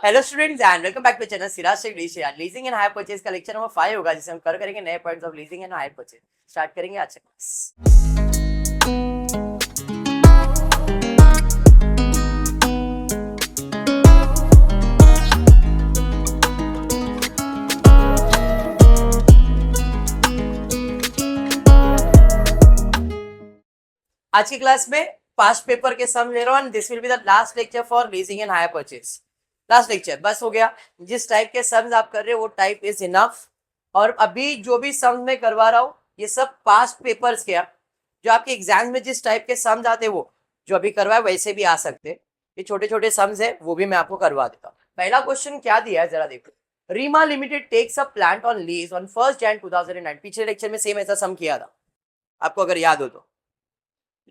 Hello students and welcome back to channel Siraj Sheikh लीजिए। Leasing and hire purchase का lecture number 5 होगा, जिसे हम कवर करेंगे नए points of leasing and hire purchase. Start करेंगे आज से क्लास। आज की क्लास में पास्ट पेपर के सम ले रहा हूं। This will be the last lecture for leasing and hire purchase. Last lecture बस हो गया। जिस टाइप के सम्स आप कर रहे हो वो टाइप इज इनफ। और अभी जो भी सम मैं करवा रहा हूँ ये सब पास्ट पेपर्स के, जो आपके एग्जाम में जिस टाइप के सम्स आते हैं वो जो अभी करवाए वैसे भी आ सकते हैं। ये छोटे छोटे सम्स है वो भी मैं आपको करवा देता हूँ। पहला क्वेश्चन क्या दिया है जरा देखो। Reema limited takes a plant on lease on 1 Jan 2009। पिछले लेक्चर में सेम ऐसा सम किया था, आपको अगर याद हो तो।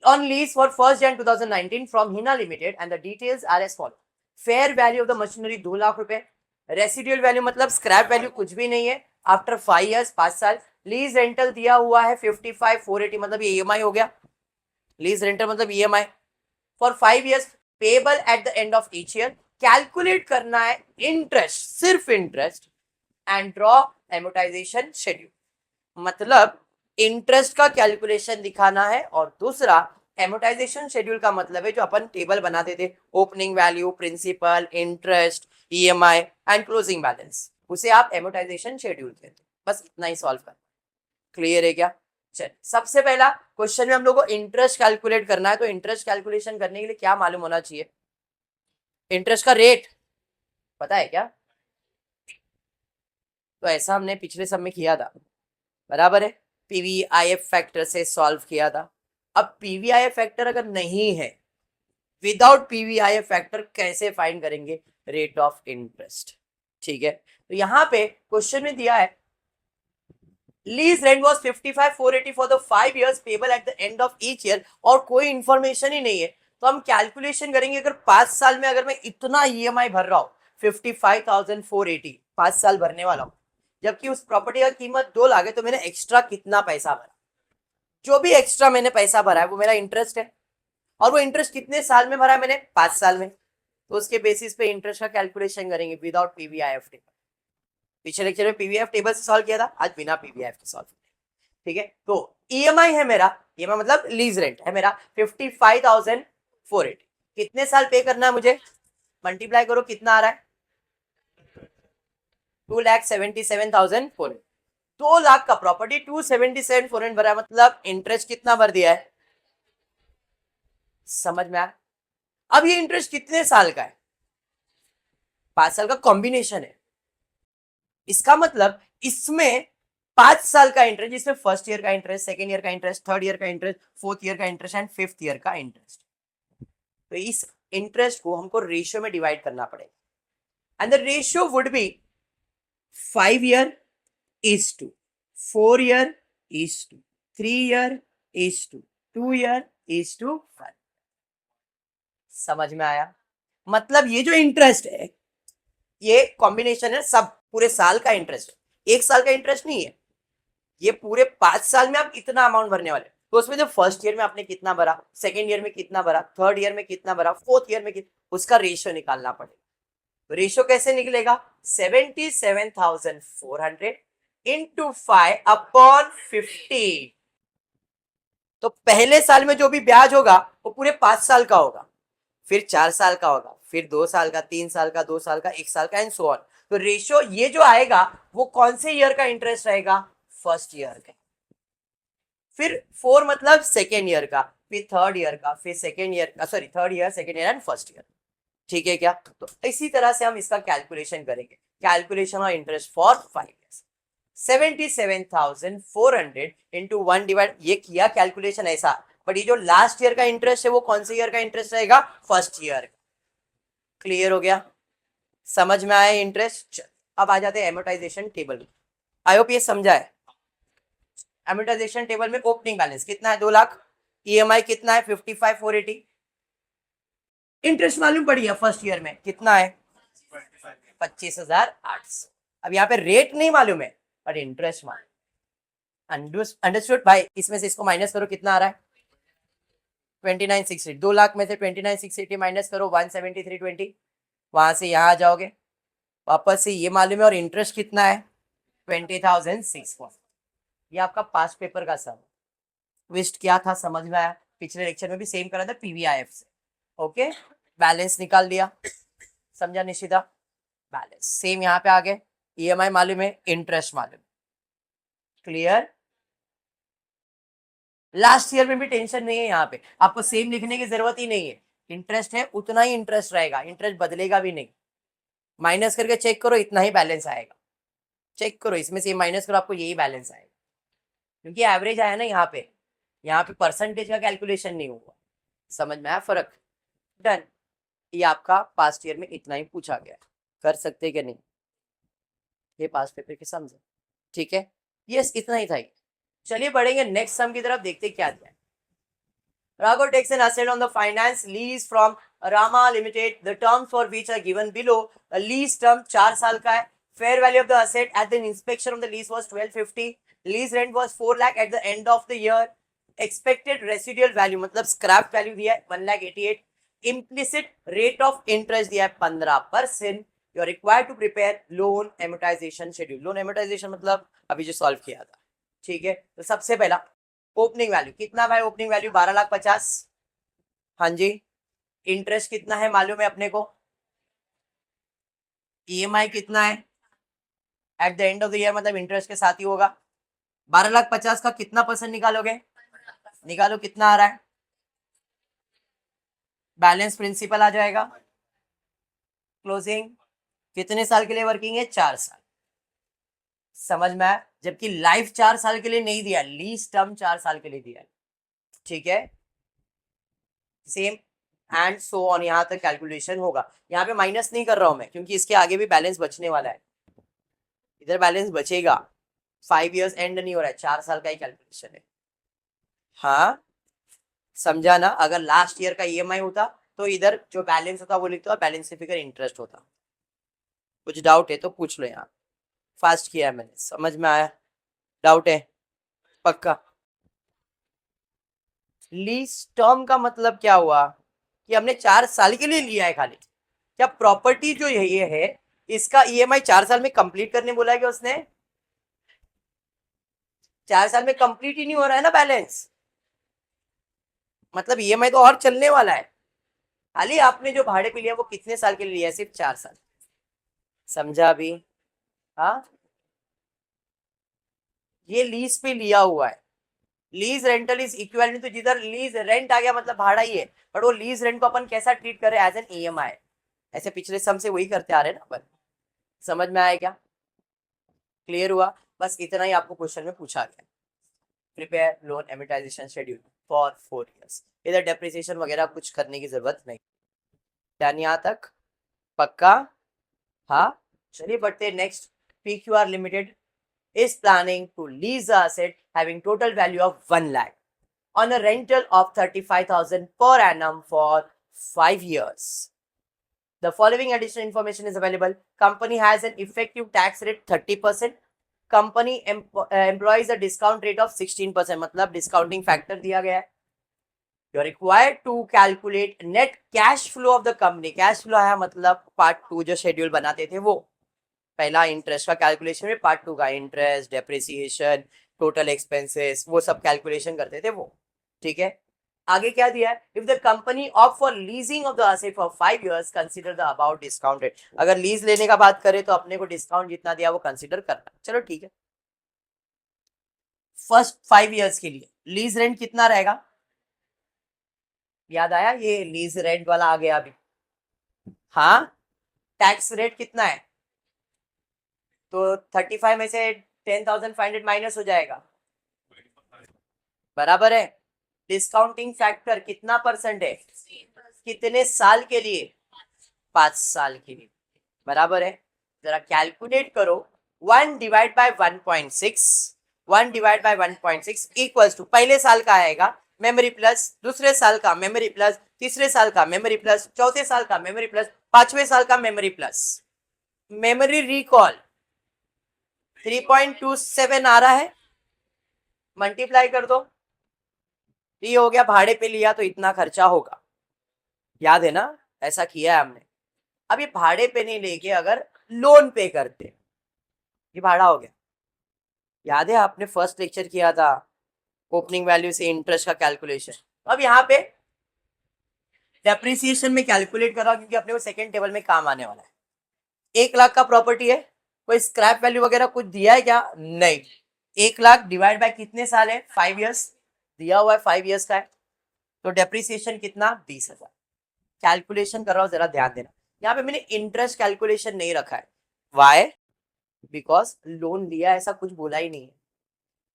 On lease for 1 Jan 2019 from Hina Limited and the details are as follow. Fair value of the machinery 2 lakh रुपए। रेसिडुअल वैल्यू मतलब स्क्रैप वैल्यू कुछ भी नहीं है। आफ्टर 5 years 5 साल। लीज रेंटल दिया हुआ है 55,480, मतलब ये ईएमआई हो गया। लीज रेंटल मतलब EMI for 5 years payable at the end of each year. Calculate करना है इंटरेस्ट, सिर्फ interest and draw amortization schedule. मतलब इंटरेस्ट का कैलकुलेशन दिखाना है और दूसरा एमोटाइजेशन शेड्यूल का मतलब है जो अपन टेबल बनाते थे, opening value, principal, interest, EMI and closing balance, उसे आप एमोटाइजेशन शेड्यूल कहते हैं। बस इतना ही सॉल्व करना। क्लियर है क्या? चल, सबसे पहला क्वेश्चन में हम लोग को इंटरेस्ट कैलकुलेट करना है, तो इंटरेस्ट कैलकुलेशन करने के लिए क्या मालूम होना चाहिए? इंटरेस्ट का रेट पता है क्या? तो ऐसा हमने पिछले सब में किया था, बराबर है। पीवीआईएफ फैक्टर से सॉल्व किया था। अब पीवीआईएफ फैक्टर अगर नहीं है, विदाउट पीवीआईएफ फैक्टर कैसे फाइंड करेंगे रेट ऑफ इंटरेस्ट? ठीक है, तो यहां पे क्वेश्चन में दिया है lease rent was 55,480 for the 5 years payable eight the end of each year, और कोई इंफॉर्मेशन ही नहीं है। तो हम कैलकुलेशन करेंगे, अगर 5 साल में अगर मैं इतना ईएमआई भर रहा हूं 55,480, 5 साल भरने वाला हूं, जबकि उस प्रॉपर्टी का कीमत 2 लाख है, तो मैंने एक्स्ट्रा कितना पैसा भरा? जो भी एक्स्ट्रा मैंने पैसा भरा है वो मेरा इंटरेस्ट है। और वो इंटरेस्ट कितने साल में भरा है मैंने? 5 साल में। तो उसके बेसिस पे इंटरेस्ट का कैलकुलेशन करेंगे विदाउट पीवीआईएफ टेबल। पिछले लेक्चर में पीवीआईएफ टेबल से सॉल्व किया था, आज बिना पीवीआईएफ के सॉल्व। ठीक है, तो ईएमआई है मेरा, ईएमआई मतलब लीज रेंट है मेरा 55,480। कितने साल पे करना है मुझे? मल्टीप्लाई करो, कितना आ रहा है? 2,77,400। 2 लाख का प्रॉपर्टी 277,400 भरा है, मतलब इंटरेस्ट कितना भर दिया है? समझ में आया? अब ये इंटरेस्ट कितने साल का है? 5 साल का कॉम्बिनेशन है। इसका मतलब इसमें 5 साल का इंटरेस्ट, जिसमें फर्स्ट ईयर का इंटरेस्ट, सेकेंड ईयर का इंटरेस्ट, थर्ड ईयर का इंटरेस्ट, फोर्थ ईयर का इंटरेस्ट एंड फिफ्थ ईयर का इंटरेस्ट। तो इस इंटरेस्ट को हमको रेशियो में डिवाइड करना पड़ेगा and the ratio would be 5 year is to 4 year is to 3 year is to 2 year is to 1। समझ में आया? मतलब ये जो इंटरेस्ट है ये कॉम्बिनेशन है, सब पूरे साल का इंटरेस्ट है, एक साल का इंटरेस्ट नहीं है। ये पूरे 5 साल में आप इतना अमाउंट भरने वाले, तो उसमें जो फर्स्ट ईयर में आपने कितना भरा, सेकेंड ईयर में कितना भरा, थर्ड ईयर में कितना भरा, फोर्थ ईयर में कितना, उसका रेशियो निकालना पड़ेगा। तो रेशियो कैसे निकलेगा? 77,400 इंटू 5 अपॉन 50। तो पहले साल में जो भी ब्याज होगा वो पूरे 5 साल का होगा, फिर 4 साल का होगा, फिर 2 साल का, 3 साल का, 2 साल का, 1 साल का एंड सो ऑन। तो रेशियो ये जो आएगा वो कौन से ईयर का इंटरेस्ट रहेगा? फर्स्ट ईयर का। फिर 4 मतलब सेकेंड ईयर का, फिर थर्ड ईयर का, फिर सेकेंड ईयर का, sorry third year, second year and first year. ठीक है क्या? तो इसी तरह से हम इसका कैलकुलेशन करेंगे। Calculation of interest for 5 years 77,400 into 1 divide, ये किया कैलकुलेशन ऐसा। बट ये जो लास्ट ईयर का इंटरेस्ट है वो कौन से ईयर का इंटरेस्ट रहेगा? फर्स्ट ईयर का। क्लियर हो गया? समझ में आया इंटरेस्ट? अब आ जाते हैं एमोटाइजेशन टेबल। आई होप ये समझा है। एमोटाइजेशन टेबल में ओपनिंग बैलेंस कितना है? 2 लाख। ईएमआई कितना है? 55,480। इंटरेस्ट मालूम पड़ गया फर्स्ट ईयर में कितना है? 25,800। अब यहाँ पे रेट नहीं मालूम है पर इंटरेस्ट मालूम। अंडरस्टूड भाई? इसमें से इसको माइनस करो, कितना आ रहा है? 29,680। 2 लाख में से 29,680 माइनस करो 173,20, वहां से यहाँ आ जाओगे वापस से ये मालूम है और इंटरेस्ट कितना है 20,006। ये आपका पास्ट पेपर का सम ट्विस्ट क्या था समझ में आया। पिछले लेक्चर में भी सेम करा था पीवीआईएफ से। ओके, बैलेंस निकाल दिया, समझा निशिता। बैलेंस सेम यहाँ पे आ गए, ईएमआई मालूम है, इंटरेस्ट मालूम, क्लियर। लास्ट ईयर में भी टेंशन नहीं है, यहाँ पे आपको सेम लिखने की जरूरत ही नहीं है। इंटरेस्ट है उतना ही इंटरेस्ट रहेगा, इंटरेस्ट बदलेगा भी नहीं। माइनस करके चेक करो, इतना ही बैलेंस आएगा। चेक करो इसमें से माइनस करो, आपको यही बैलेंस आएगा, क्योंकि एवरेज आया ना यहाँ पे परसेंटेज का कैलकुलेशन नहीं हुआ। समझ में आया फर्क। डन। ये आपका पास्ट ईयर में इतना ही पूछा गया, कर सकते कि नहीं, ये पास्ट पेपर के समझे, ठीक है। यस, इतना ही था ये। चलिए बढ़ेंगे नेक्स्ट सम की तरफ, देखते क्या दिया है। Raghav takes an asset on the finance lease from Rama Limited. The terms for which are given below. A lease term 4 साल का है. Fair value of the asset at the inspection of the lease was 1250. Lease rent was 4 lakh at the end of the year. Expected residual value मतलब scrap value दिया है 1,88,000. Implicit rate of interest दिया है 15%. You are required to prepare loan amortization schedule. Loan amortization मतलब अभी जो solve किया था, ठीक है। तो सबसे पहला ओपनिंग वैल्यू कितना भाई, ओपनिंग वैल्यू 12,50,000। हाँ जी, इंटरेस्ट कितना है मालूम है अपने को, ईएमआई कितना है eight the end of the year, मतलब इंटरेस्ट के साथ ही होगा। 12,50,000 का कितना परसेंट निकालोगे, निकालो कितना आ रहा है, बैलेंस प्रिंसिपल आ जाएगा। क्लोजिंग कितने साल के लिए वर्किंग है, 4 साल। समझ में आया, जबकि लाइफ 4 साल के लिए नहीं दिया, लीज टर्म 4 साल के लिए दिया, ठीक है। सेम एंड सो ऑन, यहां तक कैलकुलेशन होगा। यहाँ पे माइनस नहीं कर रहा हूं मैं, क्योंकि इसके आगे भी बैलेंस बचने वाला है, इधर बैलेंस बचेगा। 5 इयर्स एंड नहीं हो रहा है, 4 साल का ही कैलकुलेशन है। हाँ समझा ना, अगर लास्ट ईयर का ईएमआई होता तो इधर जो बैलेंस होता वो लिखता, बैलेंस के फिगर इंटरेस्ट होता। कुछ डाउट है तो पूछ लो, यहाँ फास्ट किया है मैंने, समझ में आया, डाउट है पक्का। लीज टर्म का मतलब क्या हुआ कि हमने 4 साल के लिए लिया है खाली, क्या प्रॉपर्टी जो ये है इसका ईएमआई 4 साल में कंप्लीट करने बोला है क्या उसने, 4 साल में कंप्लीट ही नहीं हो रहा है ना बैलेंस, मतलब ईएमआई तो और चलने वाला है, खाली आपने जो भाड़े पे लिया वो कितने साल के लिए लिया है, सिर्फ 4 साल। समझा अभी। हाँ, ये लीज पे लिया हुआ है, लीज रेंटल इज इक्विवेलेंट, तो जिधर लीज रेंट आ गया मतलब भाड़ा ही है, बट वो लीज रेंट को अपन कैसा ट्रीट कर रहे हैं, एज एन ईएमआई। ऐसे पिछले सम से वही करते आ रहे हैं ना अपन। समझ में आया क्या, क्लियर हुआ। बस इतना ही आपको क्वेश्चन में पूछा गया। Prepare loan amortization schedule for 4 years, इधर डेप्रिसिएशन वगैरह कुछ करने की जरूरत नहीं। ध्यान यहाँ तक पक्का। हाँ चलिए बढ़ते next. PQR limited is planning to lease the asset having total value of 1 lakh on a rental of 35,000 per annum for 5 years. The following additional information is available. Company has an effective tax rate 30%. Company employs a discount rate of 16%, मतलब discounting factor दिया गया है। You are required to calculate net cash flow of the company. Cash flow है मतलब part 2 जो schedule बनाते थे वो, पहला इंटरेस्ट का कैलकुलेशन में, पार्ट 2 का इंटरेस्ट, डेप्रिसिएशन, टोटल एक्सपेंसेस, वो सब कैलकुलेशन करते थे वो, ठीक है। आगे क्या दिया है, if the company opt for leasing of the asset for 5 years consider the about discount rate. अगर लीज लेने का बात करें तो अपने को डिस्काउंट जितना दिया वो कंसीडर करना, चलो ठीक है। फर्स्ट 5 इयर्स के लिए लीज रेंट कितना रहेगा, याद आया, ये लीज रेंट वाला आ गया अभी। हाँ, टैक्स रेट कितना है, तो 35 में से 10,500 माइनस हो जाएगा, बराबर है। डिस्काउंटिंग फैक्टर कितना परसेंट है, कितने साल के लिए, 5 साल के लिए, बराबर है। जरा कैलकुलेट करो, 1 divide by 1.6, 1 divide by 1.6 equals to, पहले साल का आएगा मेमोरी प्लस, दूसरे साल का मेमोरी प्लस, तीसरे साल का मेमोरी प्लस, चौथे साल का मेमोरी प्लस, 5वें साल का मेमोरी प्लस। मेमोरी रिकॉल 3.27 आ रहा है, मल्टीप्लाई कर दो, ये हो गया, भाड़े पे लिया तो इतना खर्चा होगा, याद है ना, ऐसा किया है हमने। अब ये भाड़े पे नहीं लेके अगर लोन पे करते हैं, ये भाड़ा हो गया। याद है आपने फर्स्ट लेक्चर किया था ओपनिंग वैल्यू से इंटरेस्ट का कैलकुलेशन। अब यहाँ पे डेप्रिसिएशन में कैलकुलेट करा क्योंकि अपने को सेकेंड टेबल में काम आने वाला है। 1 लाख का प्रॉपर्टी है, कोई स्क्रैप वैल्यू वगैरह कुछ दिया है क्या? नहीं। 1 लाख डिवाइड बाय कितने साल है? 5 ईयर्स दिया हुआ है, 5 ईयर्स का है, तो डेप्रिसिएशन कितना? 20,000। कैलकुलेशन कर रहा हूं, जरा ध्यान देना। यहाँ पे मैंने इंटरेस्ट कैलकुलेशन नहीं रखा है। वाई? बिकॉज लोन लिया ऐसा कुछ बोला ही नहीं है,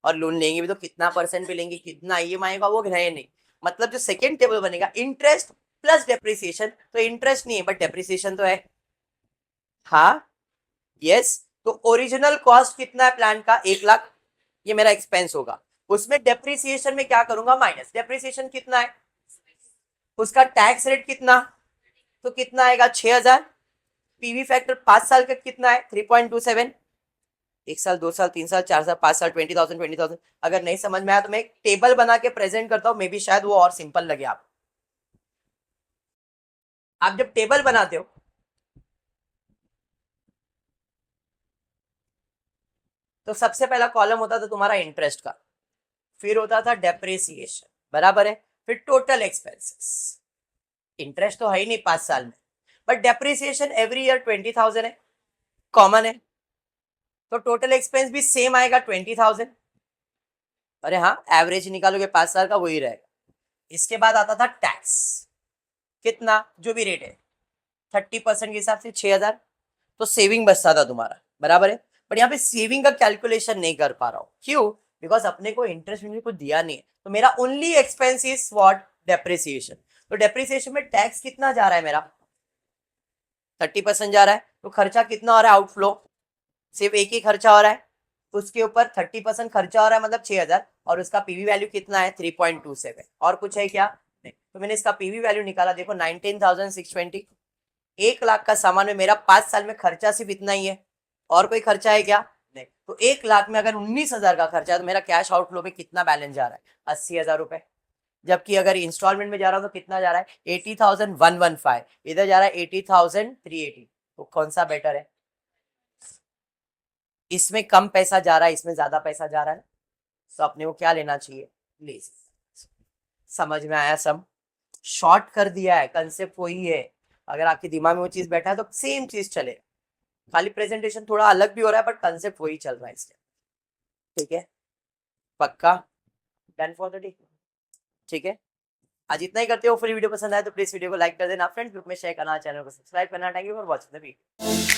और लोन लेंगे भी तो कितना परसेंट पे लेंगे, कितना ईएमआई आएगा, वो है नहीं। मतलब जो सेकेंड टेबल बनेगा इंटरेस्ट प्लस डेप्रिसिएशन, तो इंटरेस्ट नहीं है बट डेप्रिसिएशन तो है। हाँ, यस। तो ओरिजिनल कॉस्ट कितना है प्लान का? 1 लाख, ये मेरा एक्सपेंस होगा। उसमें डेप्रिसिएशन में क्या करूंगा? माइनस। डेप्रिसिएशन कितना है? उसका टैक्स रेट कितना? तो कितना आएगा? 6,000। पीवी फैक्टर 5 साल का कितना है? 3.27। 1 साल, 2 साल, 3 साल, 4 साल, 5 साल, 20,000, 20,000। अगर नहीं समझ में आया तो मैं एक टेबल बना के प्रेजेंट करता हूं, मे बी शायद वो और सिंपल लगे आप जब टेबल बनाते हो तो सबसे पहला कॉलम होता था तुम्हारा इंटरेस्ट का, फिर होता था डेप्रिसिएशन, बराबर है, फिर टोटल एक्सपेंसेस। इंटरेस्ट तो है ही नहीं 5 साल में, बट डेप्रिसिएशन एवरी ईयर 20,000 है, कॉमन है, तो टोटल एक्सपेंस भी सेम आएगा 20,000। अरे हाँ, एवरेज निकालोगे 5 साल का वही रहेगा। इसके बाद आता था टैक्स, कितना? जो भी रेट है 30% के हिसाब से 6,000, तो सेविंग बचता था तुम्हारा, बराबर है। बट यहाँ पे सेविंग का कैलकुलेशन नहीं कर पा रहा हूँ, क्यों? बिकॉज अपने को इंटरेस्ट को दिया नहीं है, तो मेरा only expense is what? Depreciation. तो डेप्रिसिएशन में टैक्स कितना जा रहा है मेरा? 30% जा रहा है, तो खर्चा कितना हो रहा है? आउटफ्लो सिर्फ एक ही खर्चा हो रहा है, उसके ऊपर 30% खर्चा हो रहा है, मतलब 6,000, और उसका पीवी वैल्यू कितना है? 3.27। और कुछ है क्या? नहीं। तो मैंने इसका पीवी वैल्यू निकाला, देखो 19,620। 1 लाख का सामान में मेरा 5 साल में खर्चा सिर्फ इतना ही है, और कोई खर्चा है क्या? नहीं। तो 1 लाख में अगर 19,000 का खर्चा है तो मेरा कैश आउटफ्लो में कितना बैलेंस जा रहा है? 80,000 रुपए। जबकि अगर इंस्टॉलमेंट में जा रहा हूं तो कितना जा रहा है? 80,115। इधर जा रहा है 80,380। तो कौन सा बेटर है? इसमें कम पैसा जा रहा है, इसमें ज्यादा पैसा जा रहा है, तो अपने को क्या लेना चाहिए? लेस। समझ में आया? सब शॉर्ट कर दिया है, कंसेप्ट वही है। अगर आपके दिमाग में वो चीज बैठा है तो सेम चीज चलेगा, खाली प्रेजेंटेशन थोड़ा अलग भी हो रहा है बट कंसेप्ट वही चल रहा है इसके। ठीक है, पक्का? Done for the day. ठीक है, आज इतना ही करते हो। फिर वीडियो पसंद आए तो प्लीज वीडियो को लाइक कर देना, फ्रेंड्स ग्रुप में शेयर करना, चैनल को सब्सक्राइब करना। Thank you for watching the video.